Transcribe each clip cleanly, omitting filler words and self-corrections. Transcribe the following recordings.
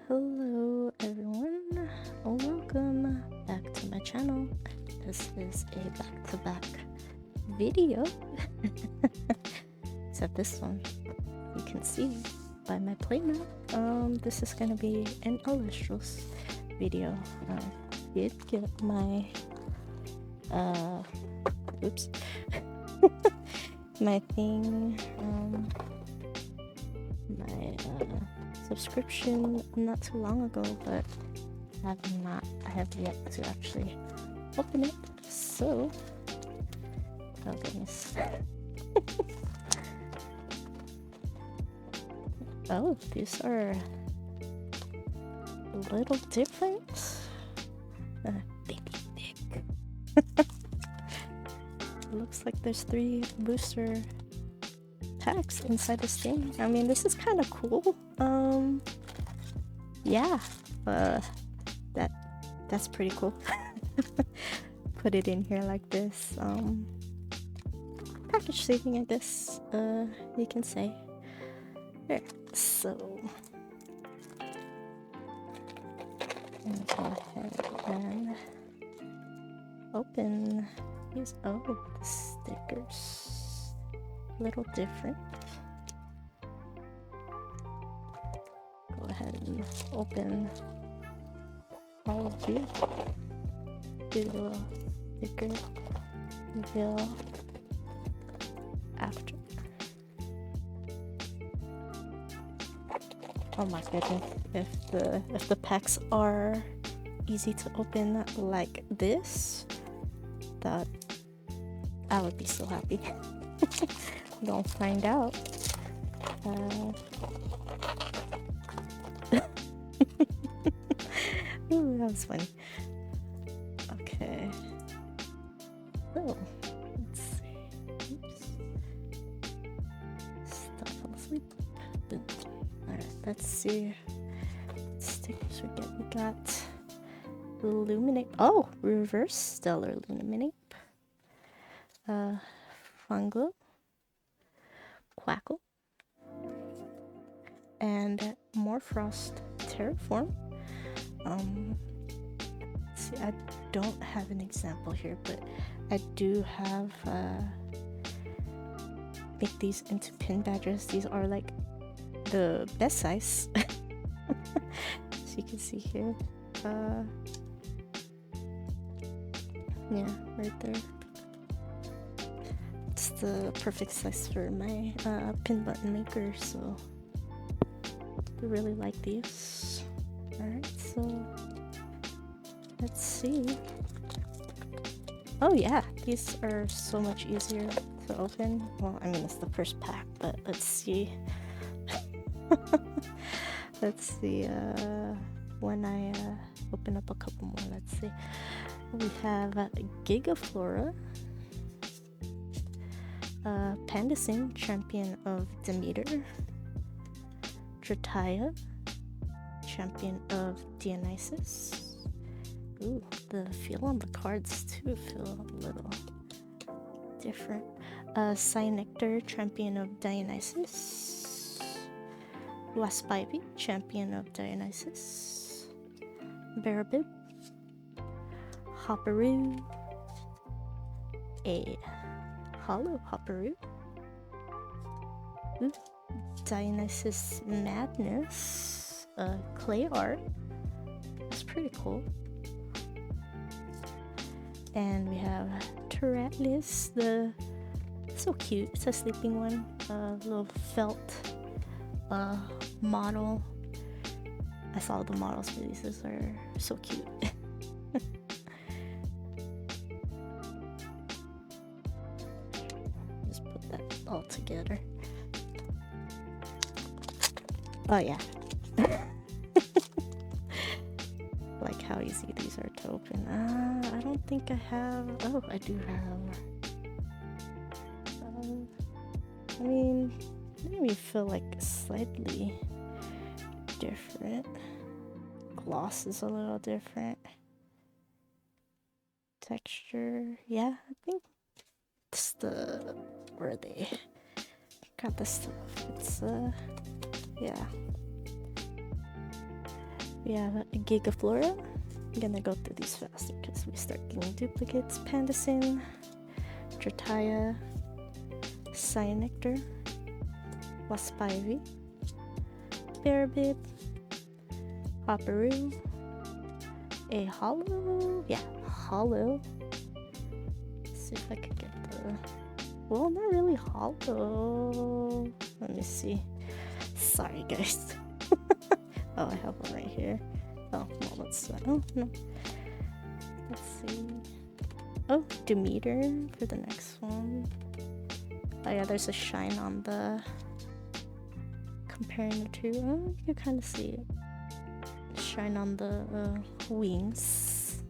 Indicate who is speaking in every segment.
Speaker 1: Hello everyone, welcome back to my channel. This is a back-to-back video, except this one you can see by my playmat. This is gonna be an Elestrals video. I did get my oops my thing, my subscription not too long ago, but I have yet to actually open it. So, oh goodness. Oh, these are a little different. Baby dick. Looks like there's 3 booster packs inside this thing. I mean, this is kind of cool. Yeah, that's pretty cool. Put it in here like this. Package saving, I guess. You can say. There. So, I'm gonna go ahead and open these. Oh, the stickers. A little different. Go ahead and open all of these. Do the little sticker reveal after. Oh my goodness! If the packs are easy to open like this, that I would be so happy. Don't find out. Ooh, that was funny. Okay. So, let's see. Oops. Stop, fall asleep. Boom. Alright, let's see. What stickers we get. We got Illuminate. Oh, Reverse Stellar Illuminate. Fungal. Quackle. And Morfrost Terraform. See, I don't have an example here, but I do have make these into pin badges. These are like the best size. As you can see here. Yeah, right there. It's the perfect size for my pin button maker, so I really like these. Alright, so let's see. Oh yeah, these are so much easier to open. Well, I mean, it's the first pack, but let's see. Let's see when I open up a couple more. Let's see. We have Gigaflora, Pandasyn, Champion of Demeter, Drataya, Champion of Dionysus. Ooh, the feel on the cards too feel a little different. Cynector, Champion of Dionysus. Waspivy, Champion of Dionysus. Barabib. Hopperoo. A Hollow Hopperoo. Ooh, Dionysus Madness. Clay art. That's pretty cool. And we have Terratlis, so cute. It's a sleeping one. Little felt model. I saw the models for these. These are so cute. Just put that all together. Oh yeah. Like how easy these are to open. I don't think I have. Oh, I do have. I mean, maybe feel like slightly different. Gloss is a little different. Texture, yeah, I think it's the where they got the stuff. It's yeah. We have a Gigaflora. I'm gonna go through these faster because we start getting duplicates. Pandasin, Drataya, Cyanectar, Waspivy, Bearbib, Hopperoo, a Hollow. Yeah, Hollow. Let's see if I could get the. Well, not really Hollow. Let me see. Sorry, guys. Oh, I have one right here. Oh, well, let's. Oh, no. Let's see. Oh, Demeter for the next one. Oh, yeah, there's a shine on the. Comparing the two. Oh, you can kind of see it. Shine on the wings.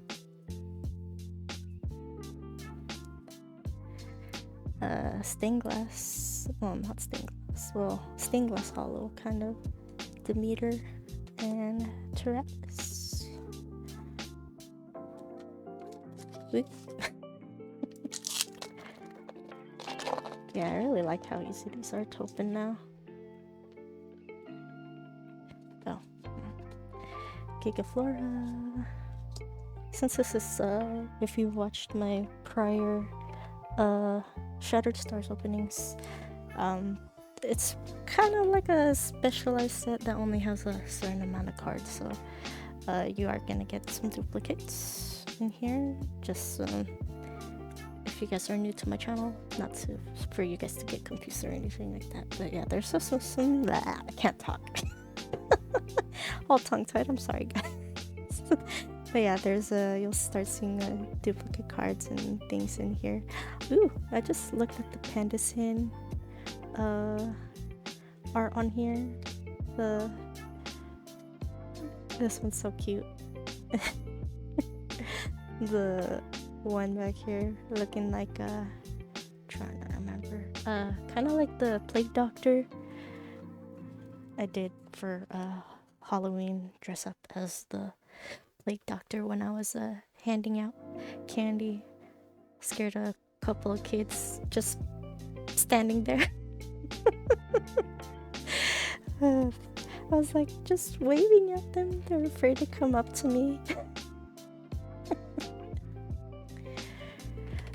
Speaker 1: Stained glass. Well, not stained glass. Well, stained glass hollow, kind of. Demeter and Tyranus. Yeah, I really like how easy these are to open now. Oh. Gigaflora. Since this is, if you've watched my prior Shattered Stars openings, it's kind of like a specialized set that only has a certain amount of cards, so you are gonna get some duplicates in here. Just if you guys are new to my channel, not to for you guys to get confused or anything like that. But yeah, there's also some I can't talk. All tongue-tied. I'm sorry, guys. But yeah, there's you'll start seeing duplicate cards and things in here. Ooh, I just looked at the Pandasin art on here. This one's so cute. The one back here looking like trying to remember, kind of like the Plague Doctor I did for Halloween, dress up as the Plague Doctor when I was handing out candy. Scared a couple of kids just standing there. I was like just waving at them. They're afraid to come up to me.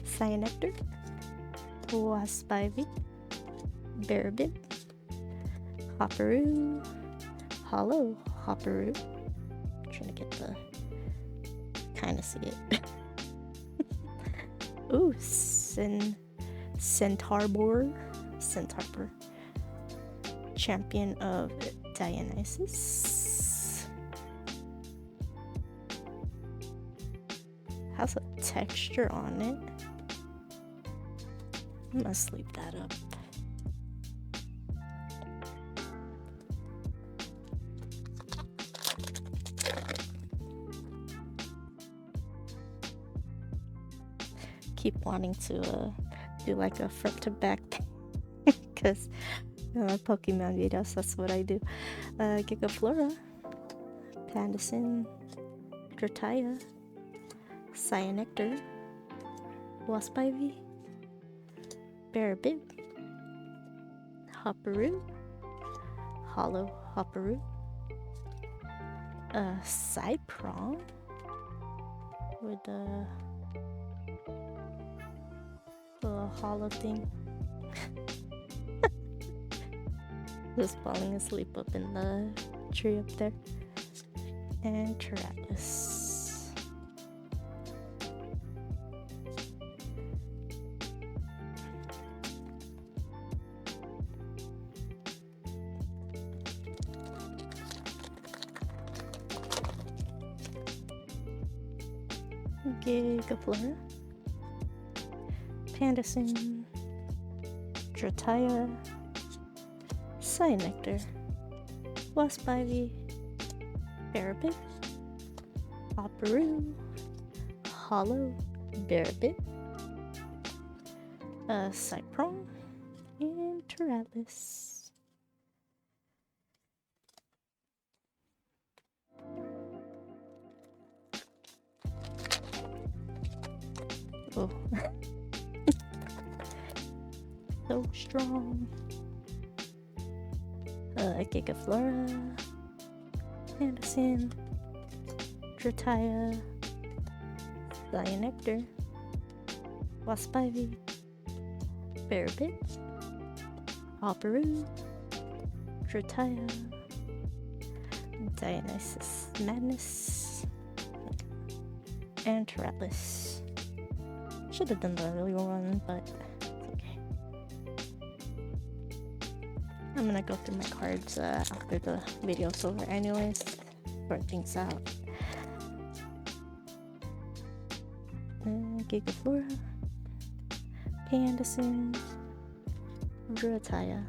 Speaker 1: Cyanectar, Waspivy, Bearbib, Hopperoo, Hollow Hopperoo. Trying to get the kind of see it. Ooh, Centarbor, champion of Dionysus. Has a texture on it. I'm gonna sleep that up. Keep wanting to do like a front to back because Pokemon videos, that's what I do. Gigaflora, Pandasin, Drataya, Cyanectar, Waspivy, Bearbib, Hopperoo, Hollow Hopperoo, Cyprong with a little hollow thing. Just falling asleep up in the tree up there. And Tyranus. Gigaflora, Pandasin, Drataya, Cyanectar, Waspivy, Bearbib, Hopperoo, Hollow Bearbib, Cyprong, and Tyranus. Oh. So strong. Gigaflora, Pandasin, Drataya, Cyanectar, Wasp Ivy, Bearbit, Hopperoo, Drataya, Dionysus Madness, and Terratless. Should have done the earlier one, but it's okay. I'm gonna go through my cards after the video's over anyways, sort things out. Gigaflora, Pandasin, Drataya,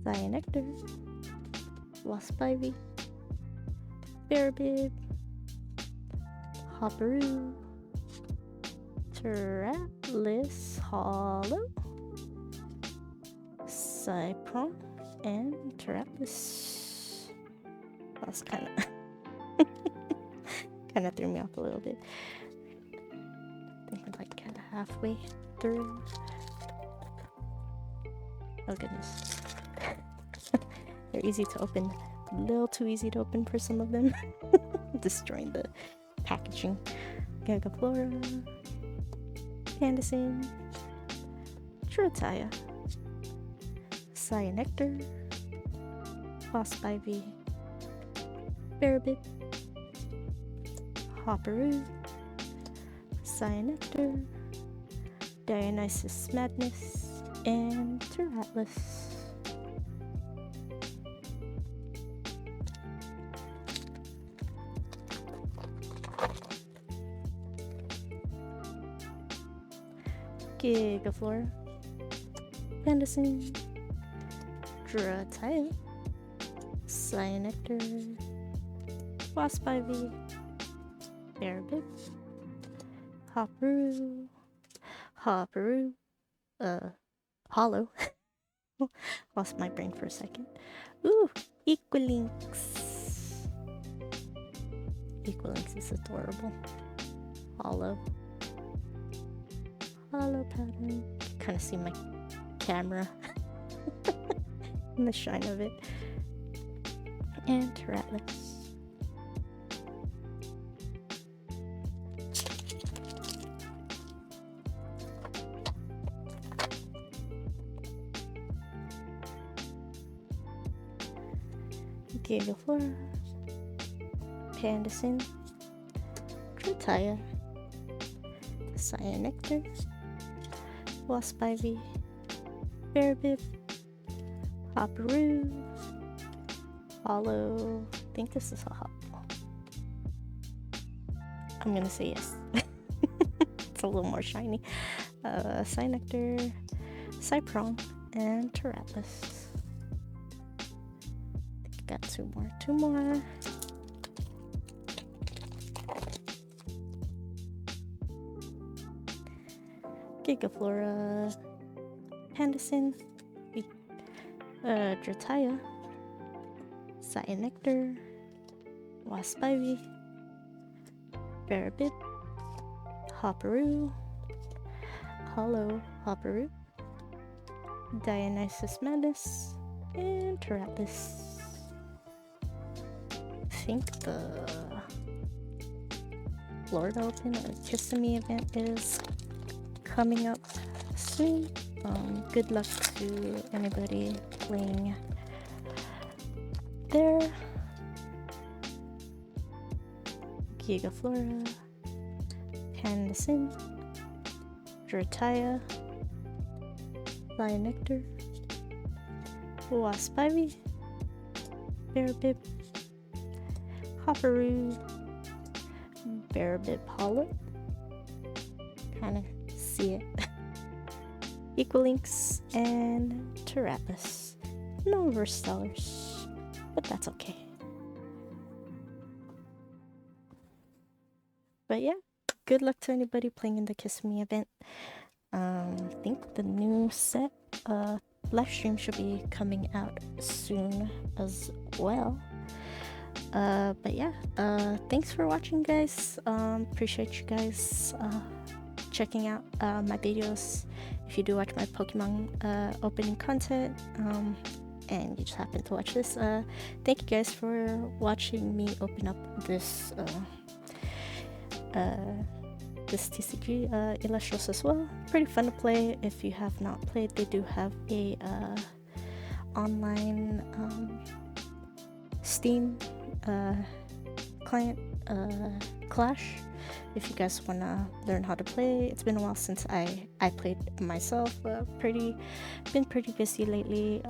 Speaker 1: Cyanectar, Wasp Ivy, Bearbib, Hopperoo, Terratless Hollow, Cypron, and Terratless. That's kind of threw me off a little bit. I think we're like kind of halfway through. Oh goodness. They're easy to open. A little too easy to open for some of them. Destroying the packaging. Gigaflora, Pandasin, Drataya, Cyanectar, Wasp Ivy, Bearbit, Hopperoo, Cyanectar, Dionysus Madness, and Terratless. Gigaflora, Pandasin, Drataya, Cyanectar, Wasp Ivy, Bearbit, Hopperoo, Hollow. Lost my brain for a second. Ooh, Equilinx. Equilinx is adorable. Hollow pattern. Kind of see my camera and the shine of it. And Terratless. Gigaflora, Pandasin, Drataya, Cyanectar, Wasp Ivy, Bearbib, Hopperoo, Hollow. I think this is a hop. I'm gonna say yes. It's a little more shiny. Cyanectar, Cypron, and Terratless. Got two more. Gigaflora, Pandasin, Drataya, Cyanectar, Wasp Ivy, Bearbit, Hopperoo, Hollow Hopperoo, Dionysus Madness, and Terratless. I think the Florida Open or Kissimmee event is coming up soon. Good luck to anybody playing there. Gigaflora, Pandasin, Drataya, Cyanectar, Wasp Ivy, Bearbib, Hopperoo, Bearbib Hollow. Kind of see it. Equilinx and Terratless. No reverse stellars, but that's okay. But yeah, good luck to anybody playing in the Kiss Me event. I think the new set live stream should be coming out soon as well. But yeah, thanks for watching, guys. Appreciate you guys checking out my videos if you do watch my Pokemon opening content. and you just happen to watch this, thank you guys for watching me open up this this TCG Elestrals as well. Pretty fun to play. If you have not played, they do have a online Steam client clash if you guys want to learn how to play. It's been a while since I played myself. Been pretty busy lately,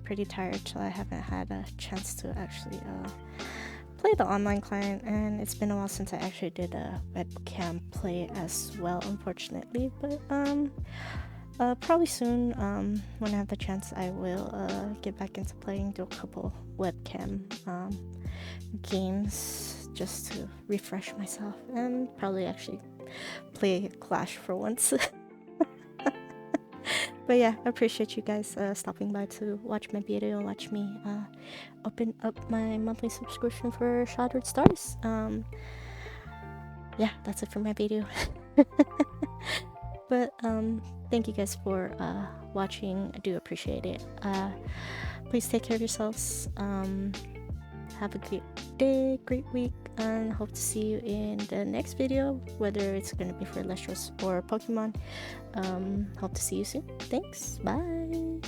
Speaker 1: pretty tired, so I haven't had a chance to actually play the online client, and it's been a while since I actually did a webcam play as well, unfortunately. But probably soon, when I have the chance, I will get back into playing, do a couple webcam games just to refresh myself, and probably actually play Clash for once. But yeah, I appreciate you guys stopping by to watch my video, watch me open up my monthly subscription for Shattered Stars. Yeah, that's it for my video. But thank you guys for watching. I do appreciate it. Please take care of yourselves. Have a great day, great week, and hope to see you in the next video, whether it's going to be for Elestrals or Pokemon. Hope to see you soon. Thanks. Bye.